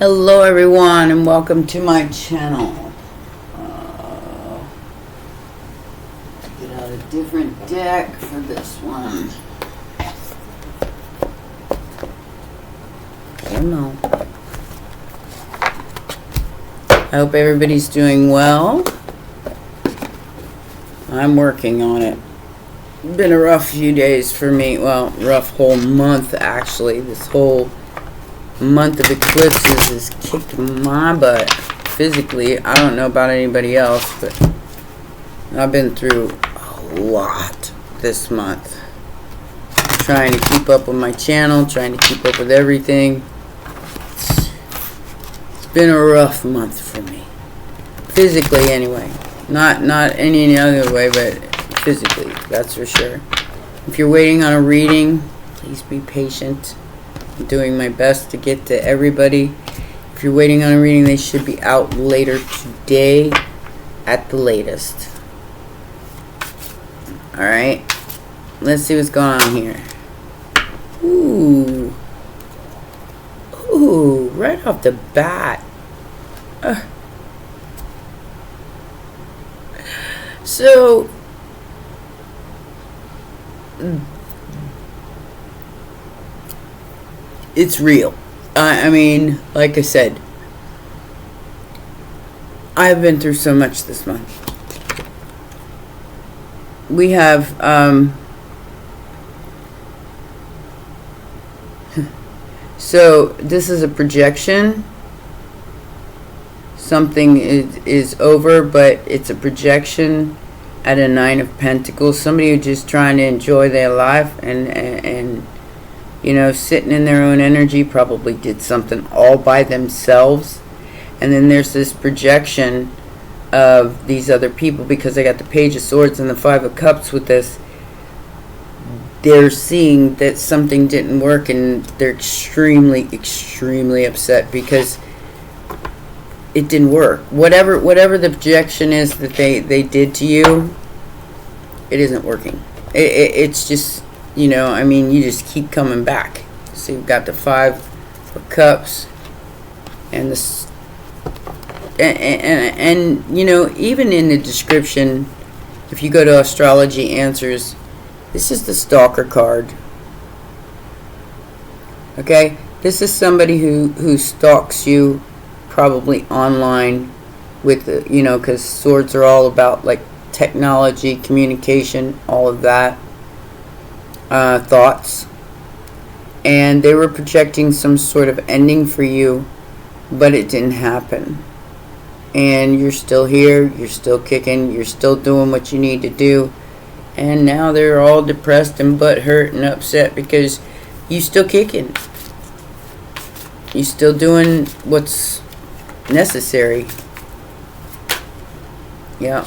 Hello everyone and welcome to my channel. Get out a different deck for this one. I don't know. I hope everybody's doing well. I'm working on it. Been a rough few days for me. Well, rough whole month actually. This whole month of eclipses has kicked my butt physically. I don't know about anybody else, but I've been through a lot this month. Trying to keep up with my channel, trying to keep up with everything. It's been a rough month for me. Physically anyway. Not any other way, but physically, that's for sure. If you're waiting on a reading, please be patient. I'm doing my best to get to everybody. If you're waiting on a reading, they should be out later today at the latest. Alright, let's see what's going on here. Ooh, right off the bat. So it's real. I mean, like I said, I've been through so much this month. We have so this is a projection. Something is over, but it's a projection at a 9 of Pentacles. Somebody who's just trying to enjoy their life and you know, sitting in their own energy, probably did something all by themselves. And then there's this projection of these other people, because I got the Page of Swords and the 5 of Cups with this. They're seeing that something didn't work, and they're extremely upset because it didn't work. Whatever the projection is that they did to you, it isn't working. It's just, you know, I mean, you just keep coming back. So you've got the 5 of Cups and the and you know, even in the description, if you go to Astrology Answers, this is the Stalker card. Okay, this is somebody who stalks you, probably online, with the, you know, because swords are all about like technology, communication, all of that. Thoughts, and they were projecting some sort of ending for you, but it didn't happen, and you're still here, you're still kicking, you're still doing what you need to do, and now they're all depressed and butthurt and upset because you still kicking, you still doing what's necessary. Yeah.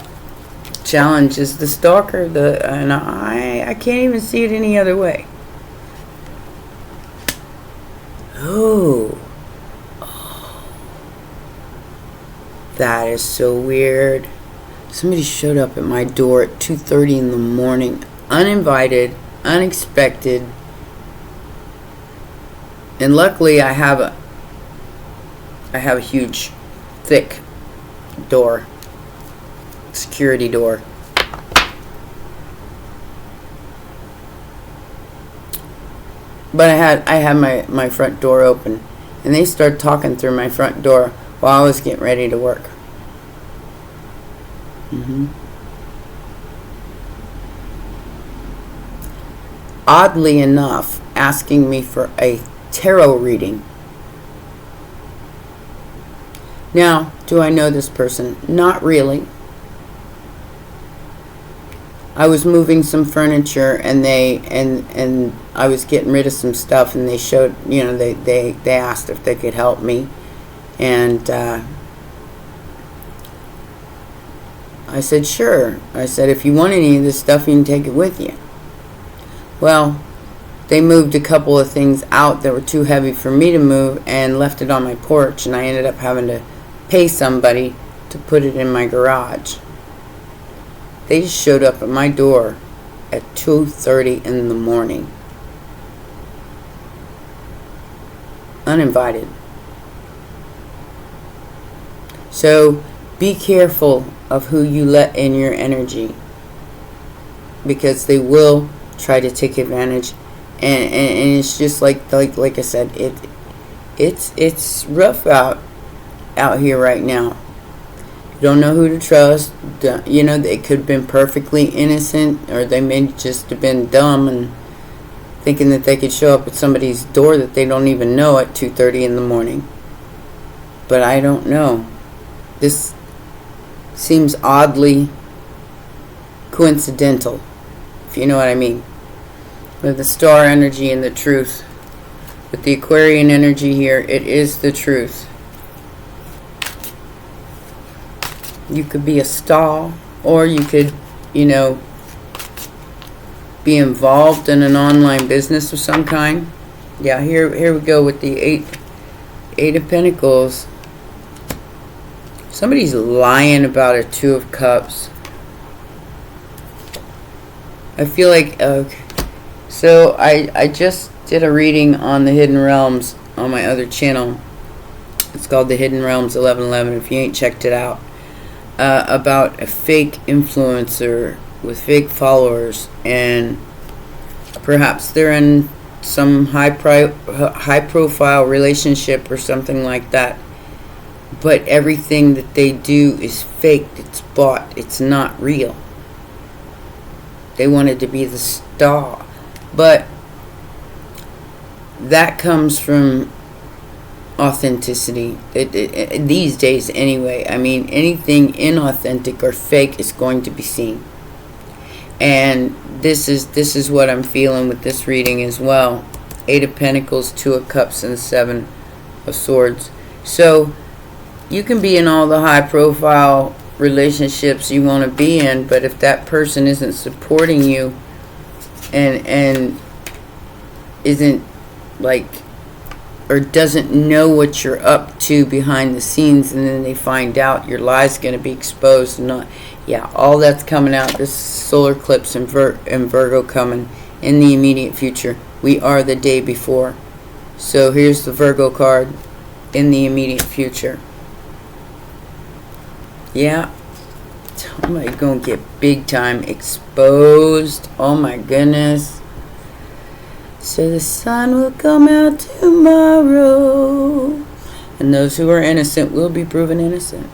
Challenge is the Stalker, and I can't even see it any other way. Oh, that is so weird. Somebody showed up at my door at 2:30 in the morning, uninvited, unexpected, and luckily I have a huge, thick door. Security door. But I had my front door open, and they started talking through my front door while I was getting ready to work. Oddly enough, asking me for a tarot reading. Now, do I know this person? Not really. I was moving some furniture, and I was getting rid of some stuff, and they showed, you know, they asked if they could help me, and I said sure. I said, if you want any of this stuff, you can take it with you. Well, they moved a couple of things out that were too heavy for me to move and left it on my porch, and I ended up having to pay somebody to put it in my garage. They just showed up at my door at 2:30 in the morning. Uninvited. So be careful of who you let in your energy, because they will try to take advantage. And it's just like I said, it's rough out here right now. You don't know who to trust. You know, they could have been perfectly innocent, or they may just have been dumb and thinking that they could show up at somebody's door that they don't even know at 2:30 in the morning. But I don't know. This seems oddly coincidental, if you know what I mean. With the star energy and the truth. With the Aquarian energy here, it is the truth. You could be a star, or you could, you know, be involved in an online business of some kind. Yeah, here we go with the Eight of Pentacles. Somebody's lying about a Two of Cups. I feel like, okay. So I just did a reading on the Hidden Realms on my other channel. It's called the Hidden Realms 1111, if you ain't checked it out. About a fake influencer with fake followers, and perhaps they're in some high profile relationship or something like that. But everything that they do is faked. It's bought. It's not real. They wanted to be the star. But that comes from authenticity. These days anyway. I mean, anything inauthentic or fake is going to be seen. And this is what I'm feeling with this reading as well. Eight of Pentacles, Two of Cups, and Seven of Swords. So you can be in all the high profile relationships you want to be in, but if that person isn't supporting you and isn't like, or doesn't know what you're up to behind the scenes, and then they find out, your lie's going to be exposed. And not, yeah, all that's coming out. This solar eclipse and Virgo coming in the immediate future. We are the day before. So here's the Virgo card in the immediate future. Yeah, somebody gonna get big time exposed. Oh my goodness. So the sun will come out tomorrow, and those who are innocent will be proven innocent.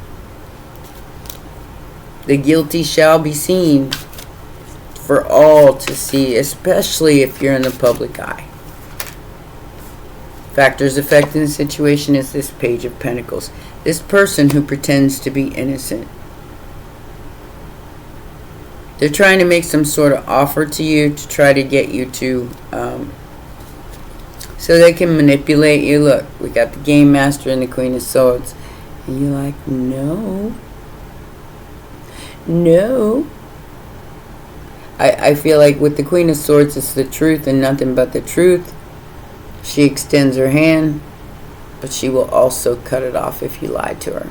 The guilty shall be seen for all to see, especially if you're in the public eye. Factors affecting the situation is this Page of Pentacles. This person who pretends to be innocent. They're trying to make some sort of offer to you to try to get you to, so they can manipulate you. Look, we got the Game Master and the Queen of Swords. And you're like, no. No. I feel like with the Queen of Swords, it's the truth and nothing but the truth. She extends her hand, but she will also cut it off if you lie to her.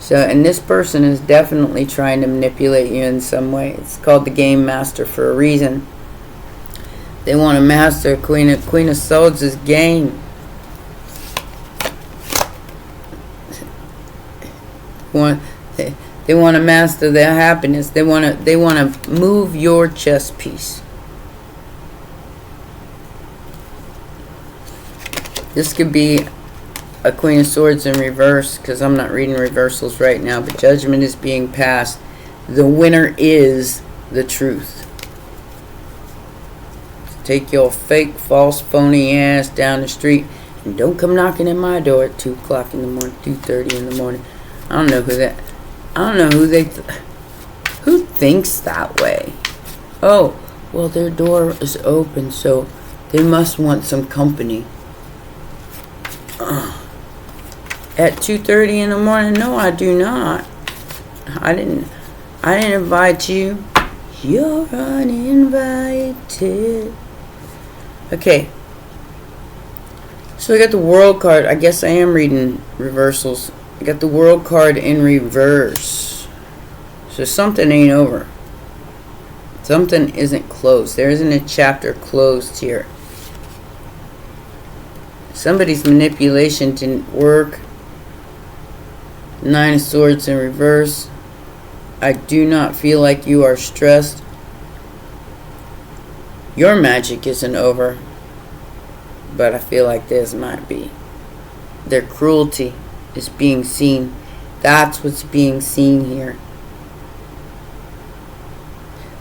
So, and this person is definitely trying to manipulate you in some way. It's called the Game Master for a reason. They want to master Queen of Swords' game. They want to master their happiness. They want to move your chess piece. This could be a Queen of Swords in reverse, because I'm not reading reversals right now, but judgment is being passed. The winner is the truth. Take your fake, false, phony ass down the street, and don't come knocking at my door at 2 o'clock in the morning, 2:30 in the morning. I don't know who thinks that way. Oh, well, their door is open, so they must want some company. At 2:30 in the morning? No, I do not. I didn't invite you. You're uninvited. Okay. So I got the World card. I guess I am reading reversals. I got the World card in reverse. So something ain't over. Something isn't closed. There isn't a chapter closed here. Somebody's manipulation didn't work. Nine of Swords in reverse. I do not feel like you are stressed. Your magic isn't over, but I feel like theirs might be. Their cruelty is being seen. That's what's being seen here.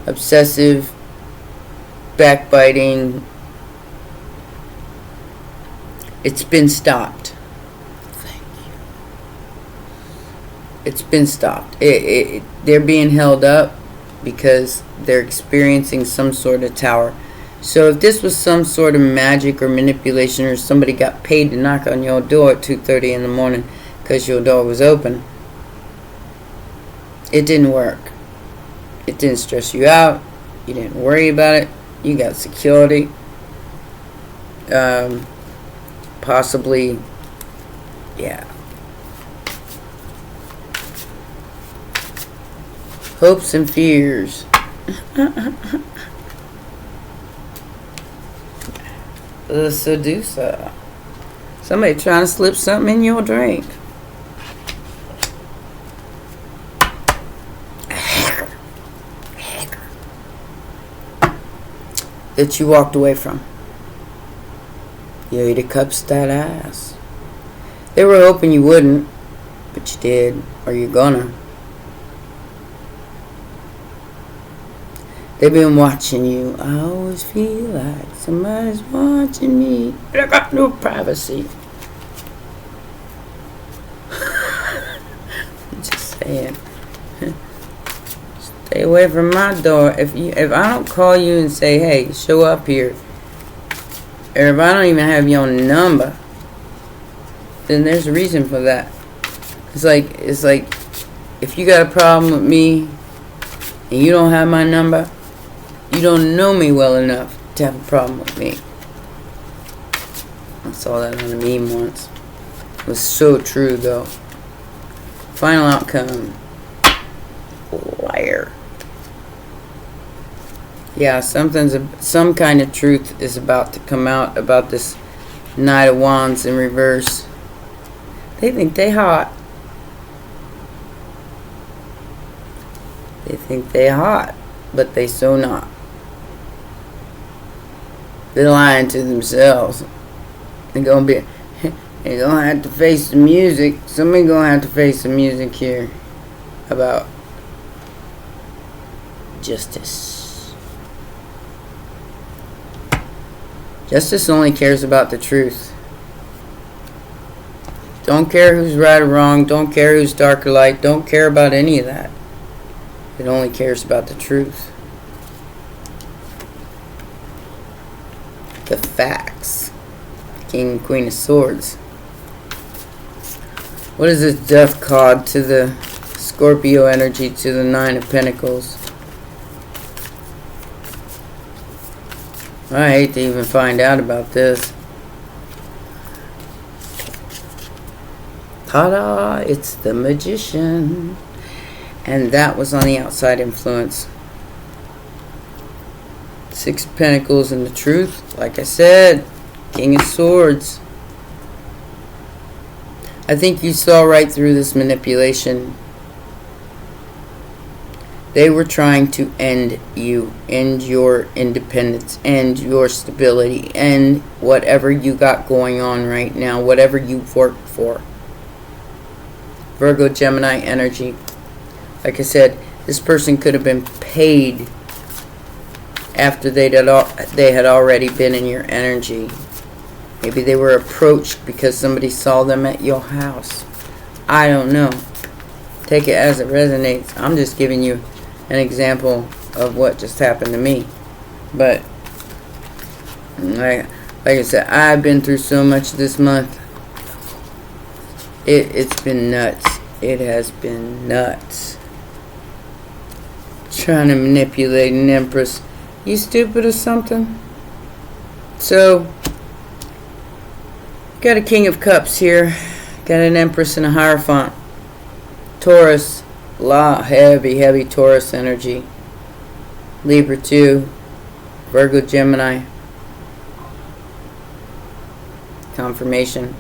Obsessive, backbiting. It's been stopped. Thank you. It's been stopped. They're being held up because they're experiencing some sort of tower. So if this was some sort of magic or manipulation, or somebody got paid to knock on your door at 2:30 in the morning because your door was open, it didn't work. It didn't stress you out. You didn't worry about it. You got security. Possibly, yeah. Hopes and fears. The seducer. Somebody trying to slip something in your drink. Hacker. That you walked away from. You Eight of Cups, that ass. They were hoping you wouldn't, but you did, or you're gonna. They've been watching you. I always feel like somebody's watching me, but I got no privacy. I'm just saying. Stay away from my door. If I don't call you and say, hey, show up here, or if I don't even have your number, then there's a reason for that. It's like if you got a problem with me and you don't have my number, you don't know me well enough to have a problem with me. I saw that on a meme once. It was so true, though. Final outcome. Liar. Yeah, some kind of truth is about to come out about this Knight of Wands in reverse. They think they hot. They think they hot, but they so not. They're lying to themselves. They're gonna have to face the music. Somebody's gonna have to face the music here about justice. Justice only cares about the truth. Don't care who's right or wrong. Don't care who's dark or light. Don't care about any of that. It only cares about the truth. The facts. King and Queen of Swords. What is this death card to the Scorpio energy, to the Nine of Pentacles? I hate to even find out about this. Ta-da! It's the Magician. And that was on the outside influence. Six of Pentacles and the truth. Like I said, King of Swords. I think you saw right through this manipulation. They were trying to end you, end your independence, end your stability, end whatever you got going on right now, whatever you've worked for. Virgo, Gemini energy. Like I said, this person could have been paid after they had already been in your energy. Maybe they were approached because somebody saw them at your house. I don't know. Take it as it resonates. I'm just giving you an example of what just happened to me. But like I said, I've been through so much this month. It's been nuts. It has been nuts. Trying to manipulate an empress. You stupid or something? So, got a King of Cups here. Got an Empress and a Hierophant. Taurus. Heavy Taurus energy. Libra 2. Virgo, Gemini. Confirmation.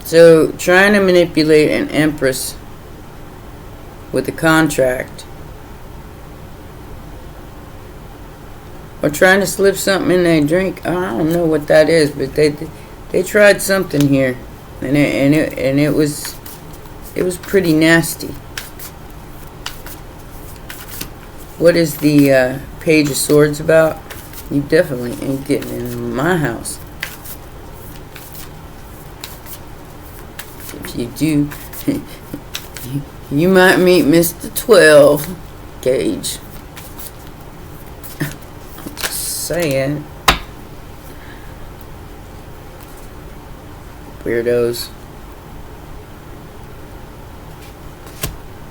So, trying to manipulate an empress with a contract, or trying to slip something in their drink. I don't know what that is, but they tried something here, and it was pretty nasty. What is the Page of Swords about? You definitely ain't getting in my house. If you do, you might meet Mr. 12 Gauge. Saying. Weirdos.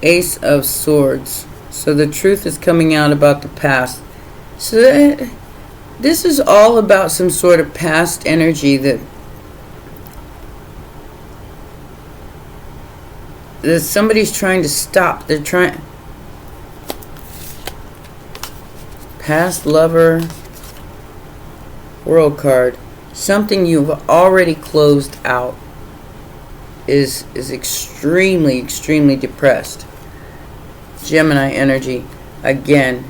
Ace of Swords. So the truth is coming out about the past. So this is all about some sort of past energy that somebody's trying to stop. They're trying. Past lover. World card. Something you've already closed out is extremely depressed. Gemini energy again.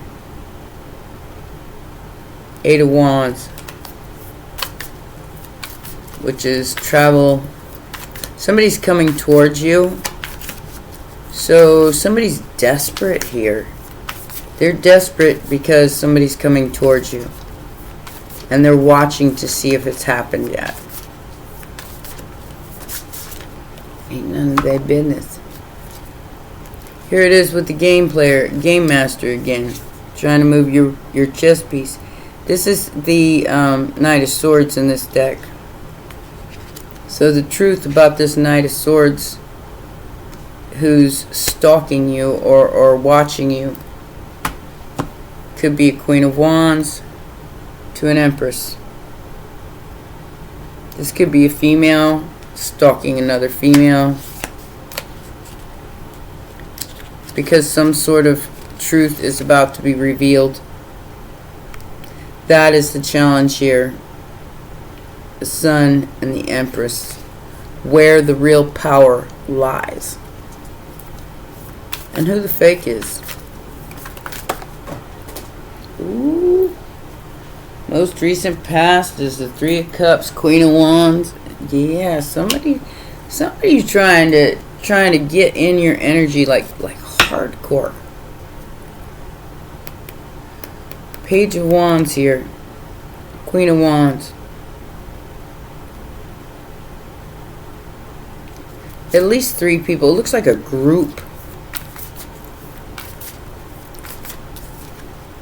8 of Wands, which is travel. Somebody's coming towards you. So somebody's desperate here. They're desperate because somebody's coming towards you. And they're watching to see if it's happened yet. Ain't none of their business. Here it is with the game master again. Trying to move your chess piece. This is the Knight of Swords in this deck. So the truth about this Knight of Swords who's stalking you or watching you could be a Queen of Wands to an Empress. This could be a female stalking another female. It's because some sort of truth is about to be revealed. That is the challenge here. The Sun and the Empress. Where the real power lies. And who the fake is. Ooh. Most recent past is the Three of Cups, Queen of Wands. Yeah, somebody's trying to get in your energy like hardcore. Page of Wands here. Queen of Wands. At least 3 people. It looks like a group.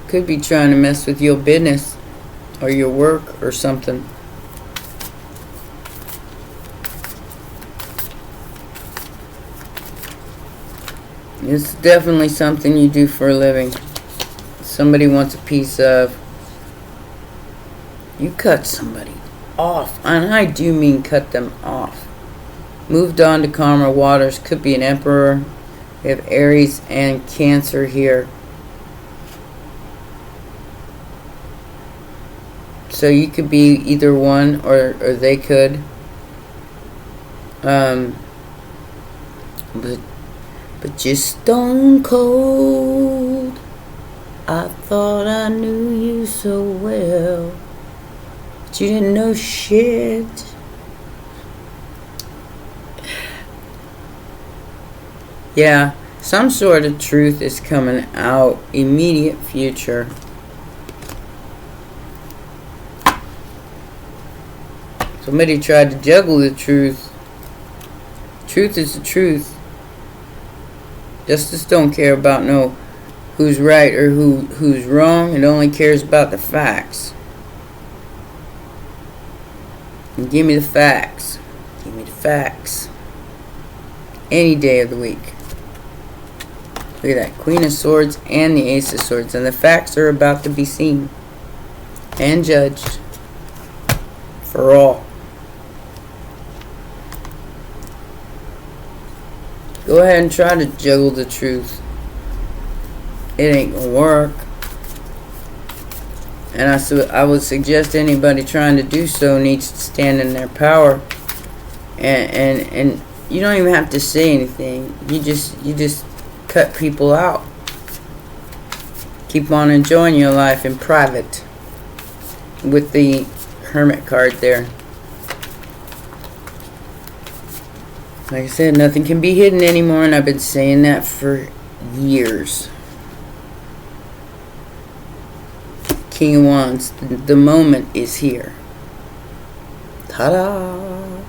Could be trying to mess with your business or your work or something. It's definitely something you do for a living. Somebody wants a piece of. You cut somebody off. And I do mean cut them off. Moved on to calmer waters. Could be an Emperor. We have Aries and Cancer here. So you could be either one or they could. But you're stone cold. I thought I knew you so well, but you didn't know shit. Yeah, some sort of truth is coming out. Immediate future. Somebody tried to juggle the truth. Truth is the truth. Justice don't care about who's right or who's wrong. It only cares about the facts. And give me the facts. Give me the facts. Any day of the week. Look at that. Queen of Swords and the Ace of Swords. And the facts are about to be seen. And judged. For all. Go ahead and try to juggle the truth. It ain't gonna work. And I would suggest anybody trying to do so needs to stand in their power and you don't even have to say anything. You just cut people out. Keep on enjoying your life in private with the Hermit card there. Like I said, nothing can be hidden anymore, and I've been saying that for years. King of Wands, the moment is here. Ta-da!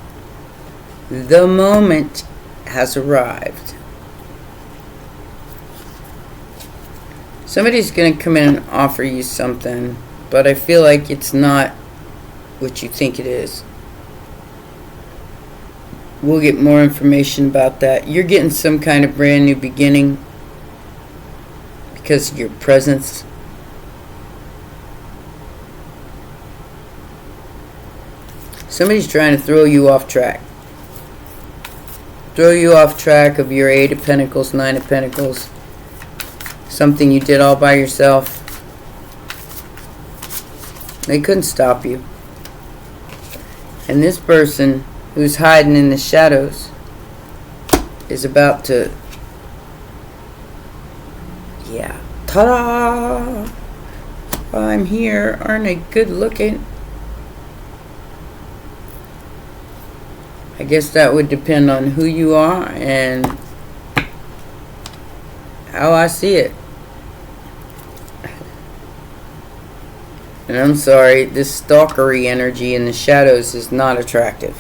The moment has arrived. Somebody's going to come in and offer you something, but I feel like it's not what you think it is. We'll get more information about that. You're getting some kind of brand new beginning because of your presence. Somebody's trying to throw you off track. Throw you off track of your 8 of Pentacles, 9 of Pentacles. Something you did all by yourself. They couldn't stop you. And this person who's hiding in the shadows is about to, yeah, ta-da! I'm here. Aren't I good looking? I guess that would depend on who you are and how I see it. And I'm sorry, this stalkery energy in the shadows is not attractive.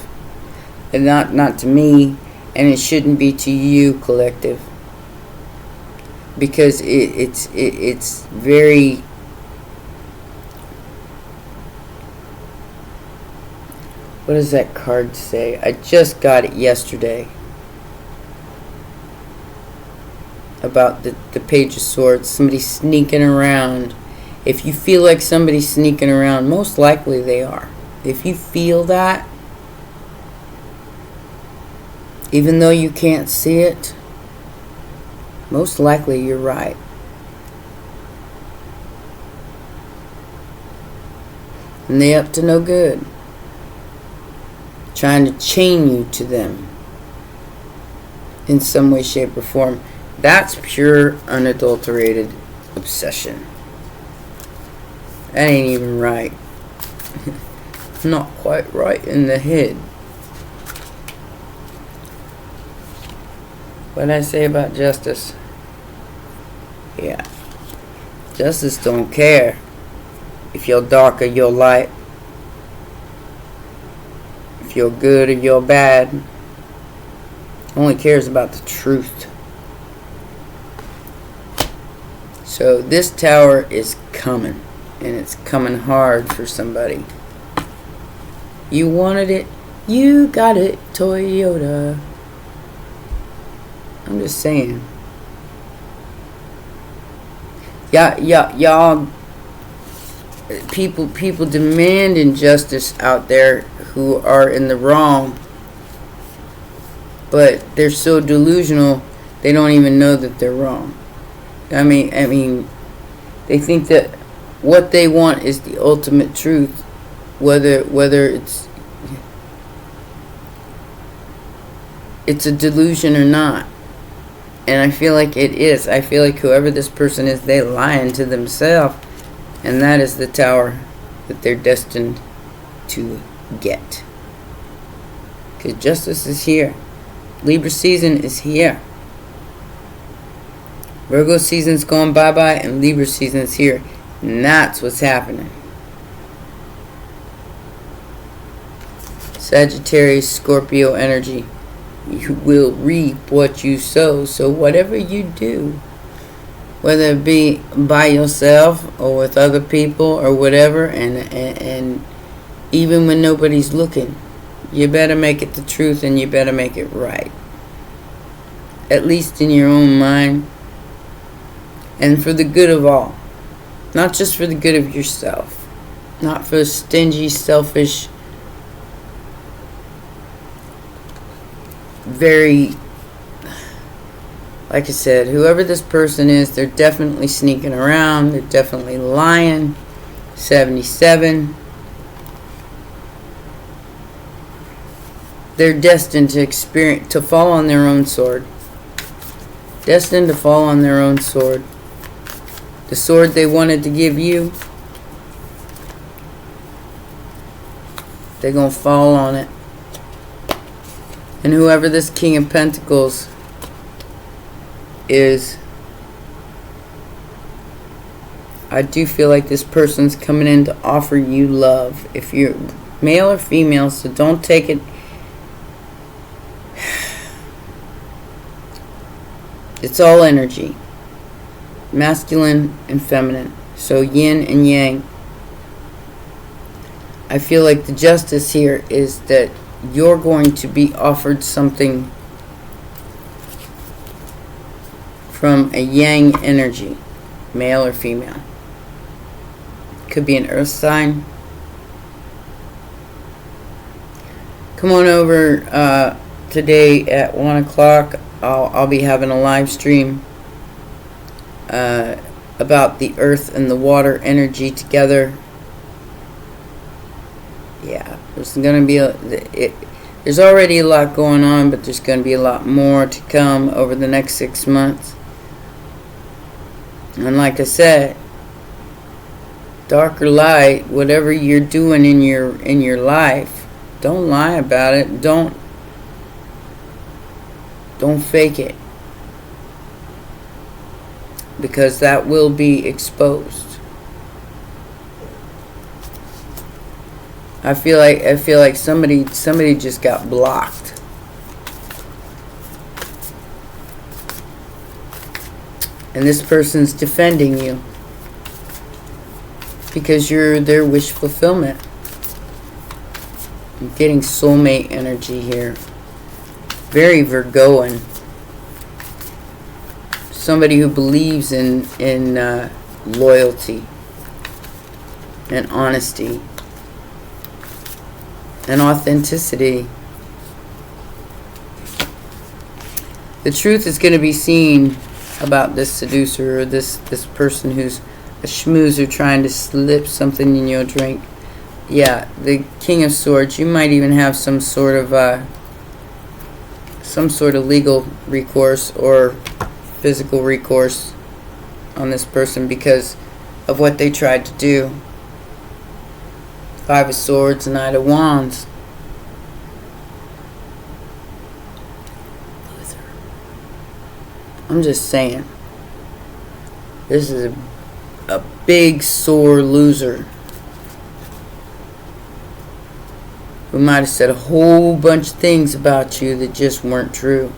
And not to me, and it shouldn't be to you, collective. Because it's very, what does that card say? I just got it yesterday. About the Page of Swords. Somebody sneaking around. If you feel like somebody's sneaking around, most likely they are. If you feel that, even though you can't see it, most likely you're right. And they up to no good. Trying to chain you to them in some way, shape, or form. That's pure, unadulterated obsession. That ain't even right. Not quite right in the head. What did I say about justice? Yeah. Justice don't care if you're dark or you're light. If you're good or you're bad. Only cares about the truth. So this tower is coming. And it's coming hard for somebody. You wanted it. You got it, Toyota. I'm just saying. Y'all, people demanding justice out there who are in the wrong, but they're so delusional they don't even know that they're wrong. I mean, they think that what they want is the ultimate truth, whether it's a delusion or not. And I feel like it is. I feel like whoever this person is, they're lying to themselves. And that is the tower that they're destined to get. Because justice is here. Libra season is here. Virgo season's going bye-bye and Libra season's here. And that's what's happening. Sagittarius, Scorpio energy. You will reap what you sow. So whatever you do, whether it be by yourself or with other people or whatever, and even when nobody's looking, you better make it the truth and you better make it right. At least in your own mind. And for the good of all. Not just for the good of yourself. Not for stingy, selfish, very, like I said, whoever this person is, they're definitely sneaking around. They're definitely lying. 77. they're destined to experience, to fall on their own sword. Destined to fall on their own sword. The sword they wanted to give you, they're going to fall on it. And whoever this King of Pentacles is, I do feel like this person's coming in to offer you love. If you're male or female, so don't take it. It's all energy. Masculine and feminine. So yin and yang. I feel like the justice here is that you're going to be offered something from a yang energy, male or female. Could be an earth sign. Come on over today at 1 o'clock. I'll be having a live stream about the earth and the water energy together. Yeah, there's going to be there's already a lot going on, but there's going to be a lot more to come over the next 6 months. And like I said, dark or light, whatever you're doing in your life, don't lie about it. Don't fake it, because that will be exposed. I feel like somebody just got blocked. And this person's defending you because you're their wish fulfillment. I'm getting soulmate energy here. Very Virgoan. Somebody who believes in loyalty and honesty and authenticity. The truth is going to be seen about this seducer or this person who's a schmoozer trying to slip something in your drink. Yeah, the King of Swords. You might even have some sort of legal recourse or physical recourse on this person because of what they tried to do. 5 of Swords and Knight of Wands. I'm just saying. This is a big sore loser who might have said a whole bunch of things about you that just weren't true.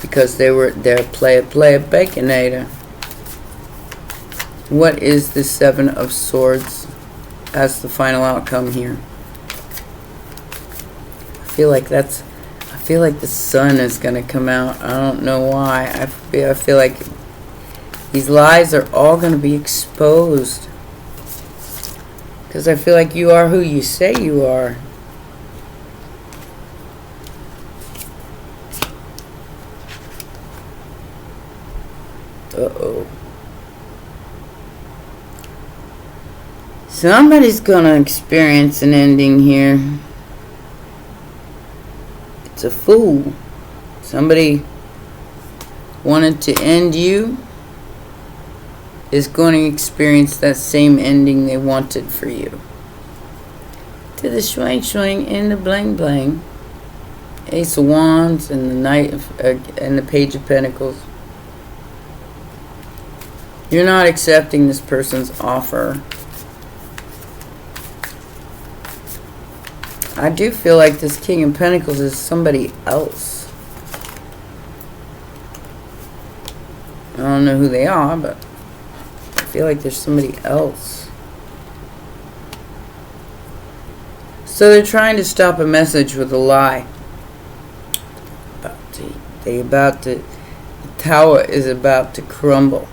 Because they're play baconator. What is the 7 of Swords as the final outcome here? I feel like the sun is going to come out. I don't know why. I feel like these lies are all going to be exposed. Because I feel like you are who you say you are. Uh-oh. Somebody's gonna experience an ending here. It's a fool. Somebody wanted to end you is going to experience that same ending they wanted for you. To the swing and the bling bling. Ace of Wands and the Knight of, and the Page of Pentacles. You're not accepting this person's offer. I do feel like this King of Pentacles is somebody else. I don't know who they are, but I feel like there's somebody else. So they're trying to stop a message with a lie. The tower is about to crumble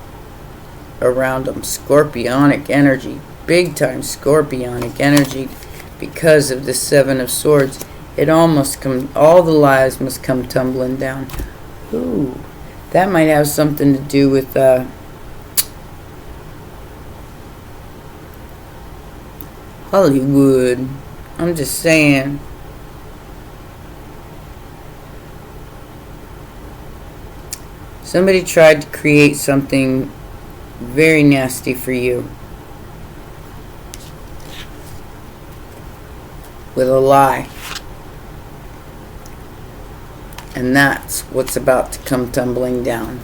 around them. Scorpionic energy. Big time scorpionic energy. Because of the 7 of Swords, all the lies must come tumbling down. Ooh, that might have something to do with Hollywood. I'm just saying. Somebody tried to create something very nasty for you with a lie. And that's what's about to come tumbling down.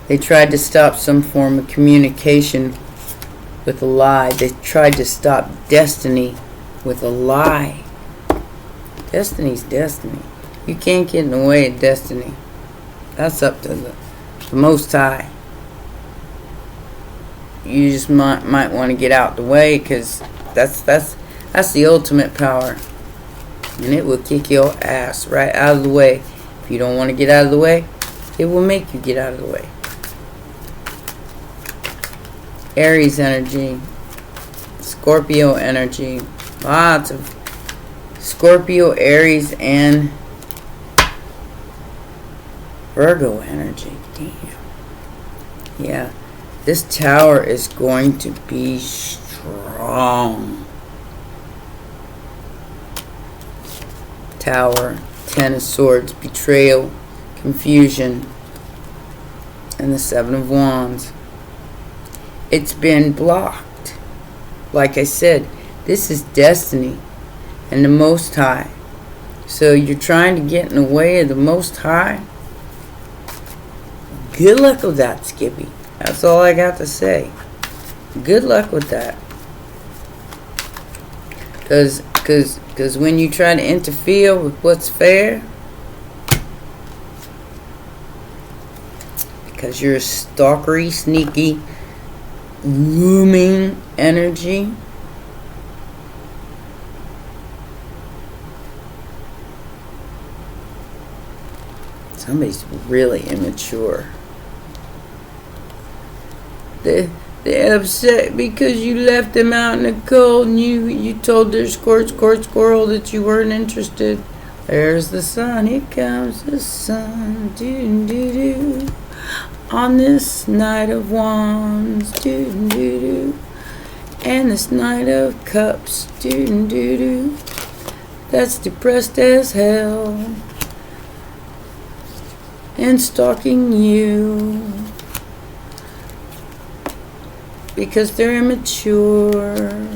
They tried to stop some form of communication with a lie. They tried to stop destiny with a lie. Destiny's destiny. You can't get in the way of destiny. That's up to the Most High. You just might want to get out the way, because that's the ultimate power. And it will kick your ass right out of the way. If you don't want to get out of the way, it will make you get out of the way. Aries energy. Scorpio energy. Lots of Scorpio, Aries, and Virgo energy. Damn. Yeah. This Tower is going to be strong. Tower, Ten of Swords, betrayal, confusion, and the Seven of Wands. It's been blocked. Like I said, this is destiny and the Most High. So you're trying to get in the way of the Most High? Good luck with that, Skippy. That's all I got to say. Good luck with that. Because when you try to interfere with what's fair, because you're a stalkery, sneaky, looming energy, somebody's really immature. They're upset because you left them out in the cold and you told their squirrel that you weren't interested. There's the sun, here comes the sun, doo-doo-doo, on this Knight of Wands, doo-doo-doo, and this Knight of Cups, doo-doo-doo, that's depressed as hell, and stalking you. Because they're immature.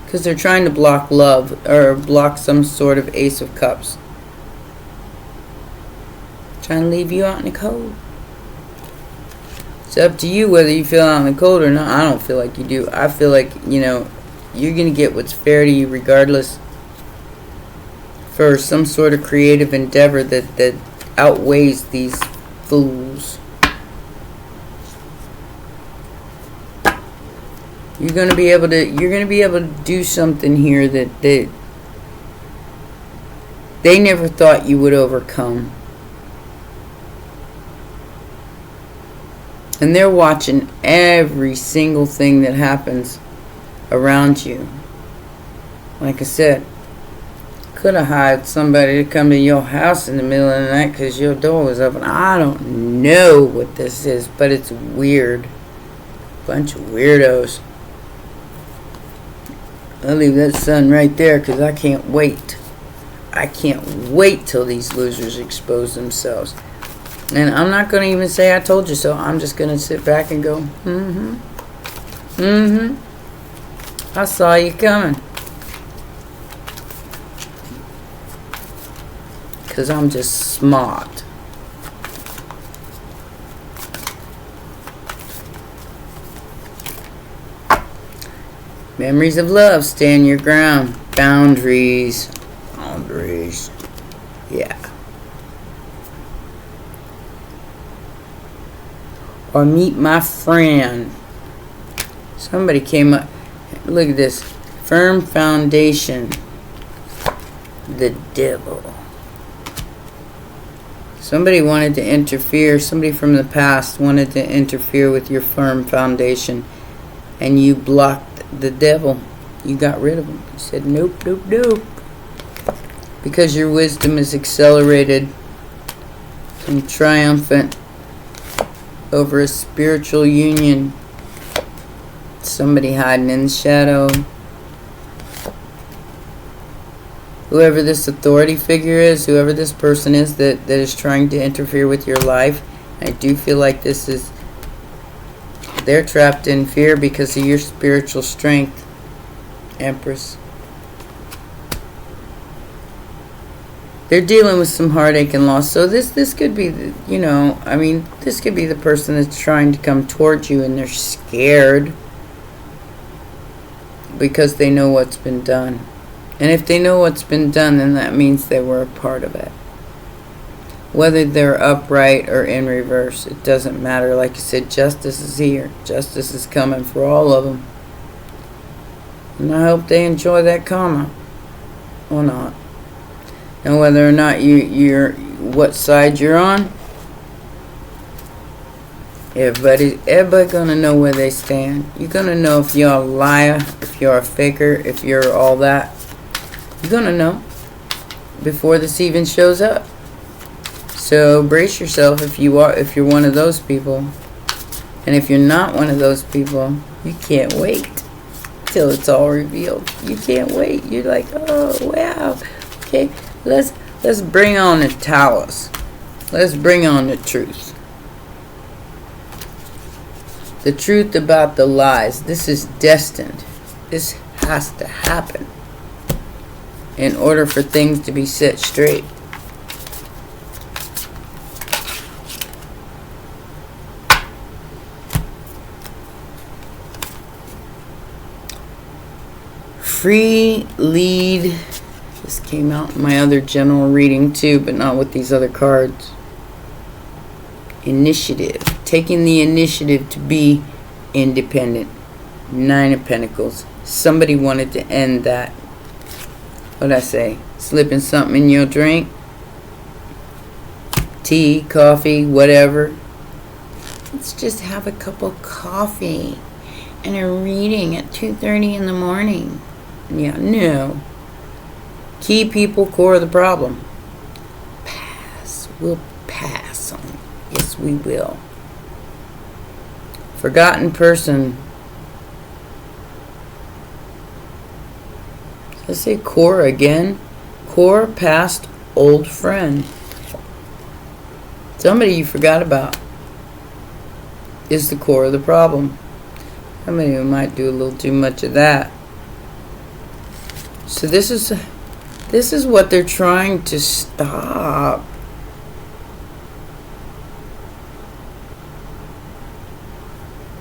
Because they're trying to block love, or block some sort of Ace of Cups. Trying to leave you out in the cold. It's up to you whether you feel out in the cold or not. I don't feel like you do. I feel like, you're going to get what's fair to you regardless. For some sort of creative endeavor that outweighs these fools. You're going to be able to do something here that they never thought you would overcome. And they're watching every single thing that happens around you. Like I said, could have hired somebody to come to your house in the middle of the night because your door was open. I don't know what this is, but it's weird. Bunch of weirdos. I'll leave that sun right there because I can't wait. I can't wait till these losers expose themselves. And I'm not going to even say I told you so. I'm just going to sit back and go, I saw you coming. Because I'm just smart. Memories of love, stand your ground. Boundaries. Yeah. Or meet my friend. Somebody came up. Look at this. Firm foundation. The devil. Somebody wanted to interfere. Somebody from the past wanted to interfere with your firm foundation. And you blocked the devil. You got rid of him. You said nope, nope, nope. Because your wisdom is accelerated and triumphant over a spiritual union Somebody hiding in the shadow. Whoever this authority figure is, whoever this person is that is trying to interfere with your life, I do feel like they're trapped in fear because of your spiritual strength, Empress. They're dealing with some heartache and loss. So this could be, this could be the person that's trying to come towards you and they're scared because they know what's been done. And if they know what's been done, then that means they were a part of it. Whether they're upright or in reverse, it doesn't matter. Like I said, justice is here. Justice is coming for all of them. And I hope they enjoy that karma. Or not. And whether or not you're what side you're on, everybody gonna know where they stand. You're gonna know if you're a liar, if you're a faker, if you're all that. You're gonna know before this even shows up. So brace yourself if you're one of those people. And if you're not one of those people, you can't wait till it's all revealed. You can't wait. You're like, oh wow. Okay, let's bring on the towers. Let's bring on the truth. The truth about the lies. This is destined. This has to happen in order for things to be set straight. Free lead. This came out in my other general reading too, but not with these other cards. Initiative. Taking the initiative to be independent. 9 of Pentacles. Somebody wanted to end that. What'd I say? Slipping something in your drink. Tea, coffee, whatever. Let's just have a cup of coffee and a reading at 2:30 in the morning. Yeah, no. Key people, core of the problem. Pass. We'll pass on. Yes, we will. Forgotten person. Let's say core again. Core, past, old friend. Somebody you forgot about is the core of the problem. Somebody who might do a little too much of that. So this is what they're trying to stop.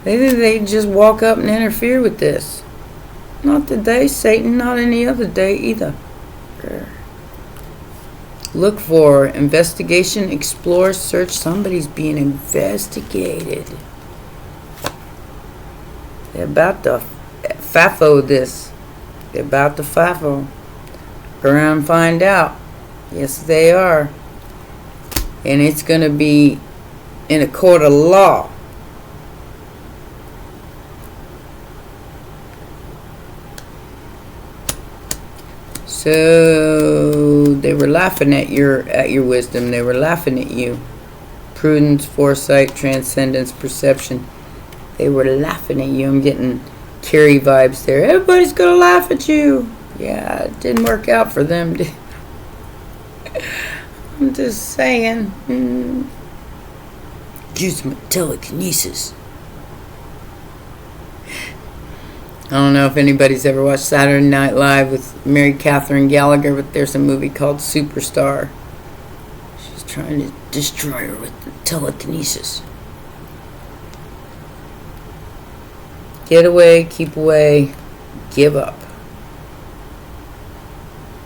Maybe they just walk up and interfere with this. Not today, Satan, not any other day either. Look for investigation, explore, search. Somebody's being investigated. They're about to FAFO this. They're about to FAFO. Go around and find out. Yes, they are. And it's going to be in a court of law. So they were laughing at your wisdom. They were laughing at you. Prudence, foresight, transcendence, perception. They were laughing at you. I'm getting Carrie vibes there. Everybody's gonna laugh at you. Yeah, it didn't work out for them. I'm just saying. Use my telekinesis. I don't know if anybody's ever watched Saturday Night Live with Mary Catherine Gallagher, but there's a movie called Superstar. She's trying to destroy her with telekinesis. Get away, keep away, give up.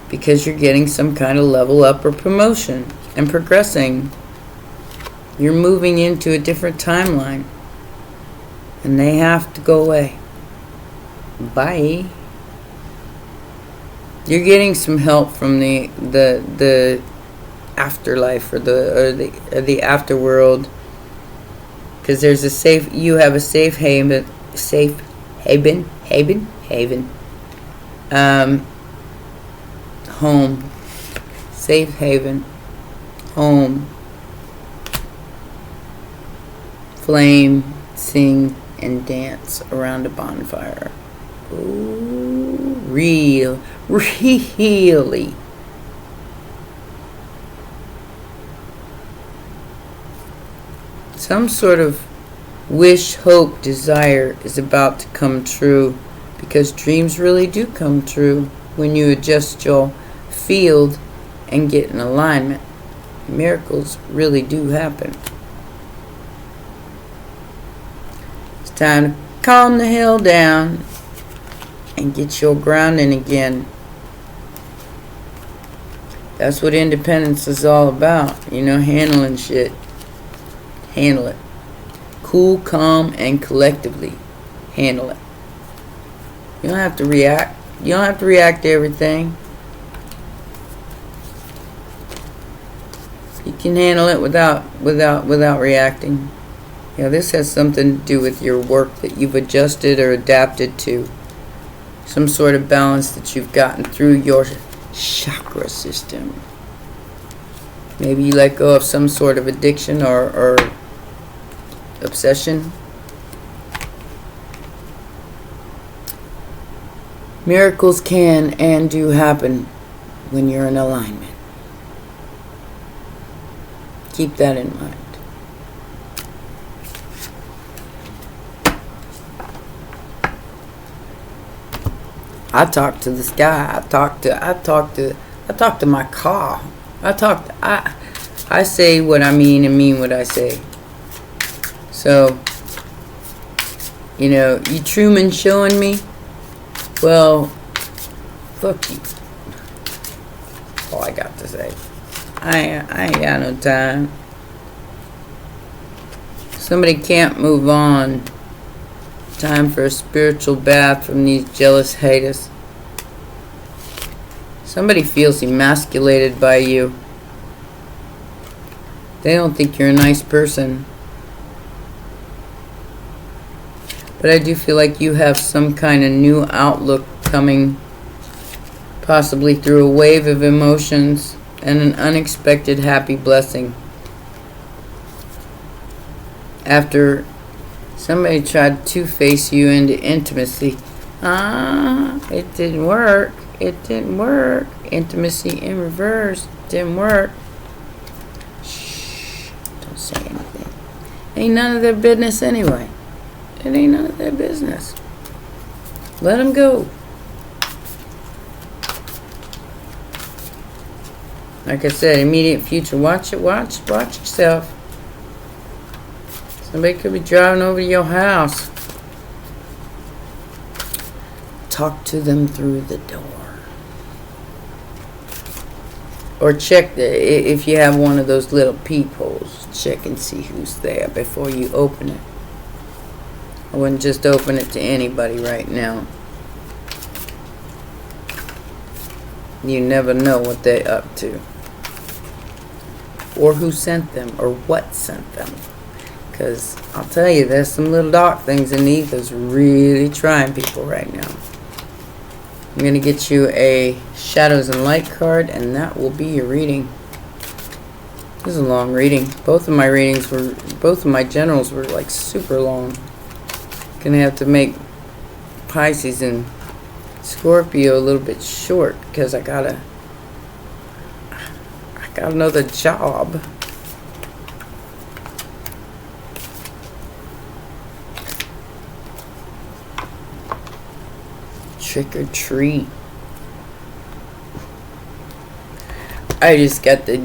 Because you're getting some kind of level up or promotion and progressing. You're moving into a different timeline. And they have to go away. Bye. You're getting some help from the afterlife or the afterworld, because there's you have a safe haven, home, safe haven, home, flame, sing, and dance around a bonfire. Ooh, really. Some sort of wish, hope, desire is about to come true, because dreams really do come true when you adjust your field and get in alignment. Miracles really do happen. It's time to calm the hell down and get your grounding again. That's what independence is all about. Handling shit. Handle it. Cool, calm, and collectively handle it. You don't have to react. You don't have to react to everything. You can handle it without reacting. This has something to do with your work that you've adjusted or adapted to. Some sort of balance that you've gotten through your chakra system. Maybe you let go of some sort of addiction or obsession. Miracles can and do happen when you're in alignment. Keep that in mind. I talk to the sky. I talk to my car. I say what I mean and mean what I say. So, you Truman showing me? Well, fuck you. All I got to say. I ain't got no time. Somebody can't move on. Time for a spiritual bath from these jealous haters. Somebody feels emasculated by you. They don't think you're a nice person. But I do feel like you have some kind of new outlook coming, possibly through a wave of emotions and an unexpected happy blessing. After somebody tried to two-face you into intimacy. It didn't work. It didn't work. Intimacy in reverse. Didn't work. Shh. Don't say anything. Ain't none of their business anyway. It ain't none of their business. Let them go. Like I said, immediate future. Watch it. Watch yourself. Somebody could be driving over to your house. Talk to them through the door. Or check if you have one of those little peepholes. Check and see who's there before you open it. I wouldn't just open it to anybody right now. You never know what they're up to. Or who sent them, or what sent them. Because I'll tell you, there's some little dark things in the ethers really trying people right now. I'm going to get you a Shadows and Light card, and that will be your reading. This is a long reading. Both of my generals were like super long. Gonna have to make Pisces and Scorpio a little bit short because I got another job. Trick or treat. I just got the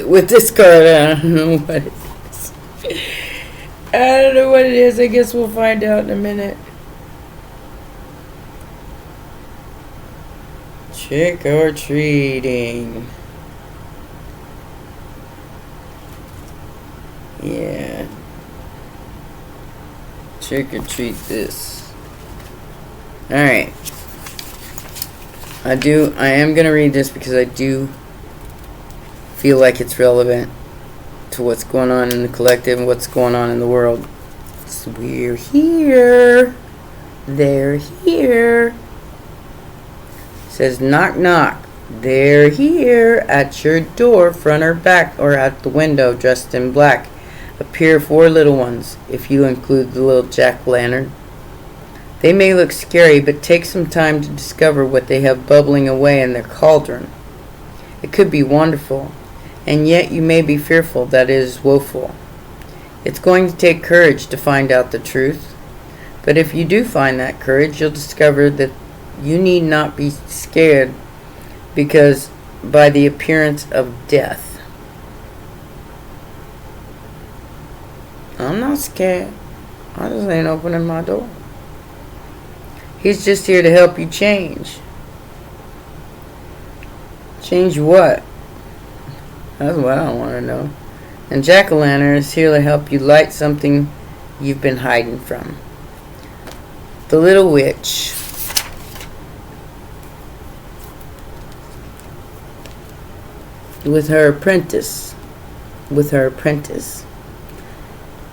with this card. I don't know what it is. I don't know what it is. I guess we'll find out in a minute. Trick or treating. Yeah. Trick or treat this. Alright. I am going to read this because I do feel like it's relevant to what's going on in the collective and what's going on in the world. So we're here. They're here. Says, knock, knock. They're here at your door, front or back, or at the window, dressed in black. Appear 4 little ones, if you include the little jack-o'-lantern. They may look scary, but take some time to discover what they have bubbling away in their cauldron. It could be wonderful, and yet you may be fearful that it is woeful. It's going to take courage to find out the truth, but if you do find that courage, you'll discover that you need not be scared, because by the appearance of death. I'm not scared. I just ain't opening my door. He's just here to help you change. Change what? That's what I want to know. And jack-o'-lantern is here to help you light something you've been hiding from. The little witch. With her apprentice.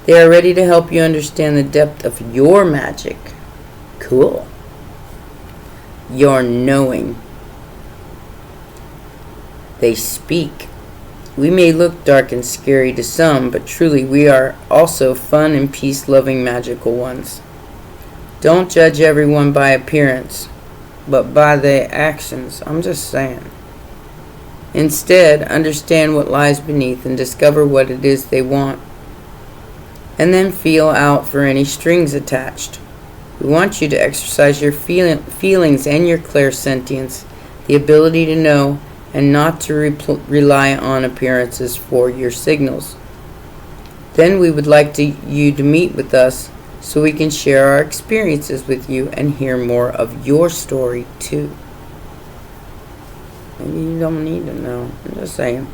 They are ready to help you understand the depth of your magic. Cool. Your knowing. They speak. We may look dark and scary to some, but truly we are also fun and peace-loving magical ones. Don't judge everyone by appearance, but by their actions. I'm just saying. Instead, understand what lies beneath and discover what it is they want. And then feel out for any strings attached. We want you to exercise your feelings and your clairsentience, the ability to know and not to rely on appearances for your signals. Then we would like you to meet with us so we can share our experiences with you and hear more of your story too. Maybe you don't need to know. I'm just saying.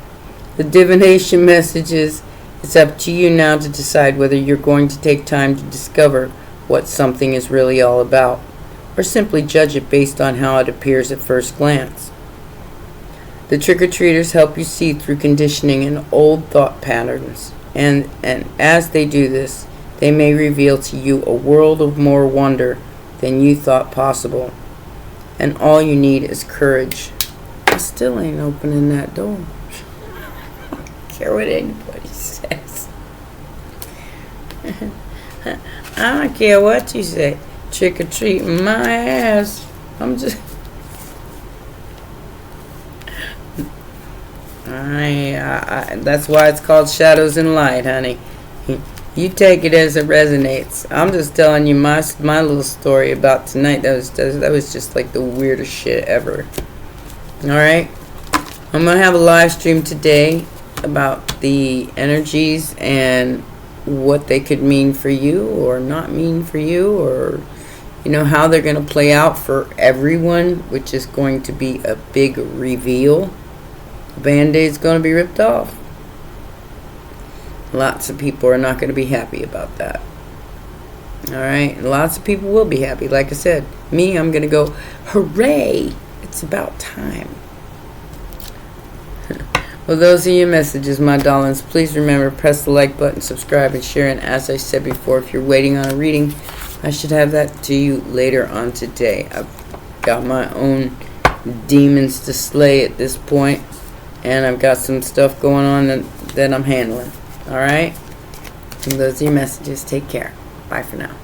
The divination messages, it's up to you now to decide whether you're going to take time to discover what something is really all about, or simply judge it based on how it appears at first glance. The trick-or-treaters help you see through conditioning and old thought patterns, and as they do this, they may reveal to you a world of more wonder than you thought possible. And all you need is courage. I still ain't opening that door. I don't care what anybody says. I don't care what you say. Trick or treating my ass. I'm just. That's why it's called Shadows and Light, honey. You take it as it resonates. I'm just telling you my little story about tonight. That was just like the weirdest shit ever. Alright? I'm going to have a live stream today about the energies and what they could mean for you or not mean for you, or how they're going to play out for everyone, which is going to be a big reveal. The Band-Aid's going to be ripped off. Lots of people are not going to be happy about that. Alright? Lots of people will be happy. Like I said, me, I'm going to go, hooray! It's about time. Well, those are your messages, my darlings. Please remember, press the like button, subscribe, and share. And as I said before, if you're waiting on a reading, I should have that to you later on today. I've got my own demons to slay at this point, and I've got some stuff going on that I'm handling. Alright? And those are your messages. Take care. Bye for now.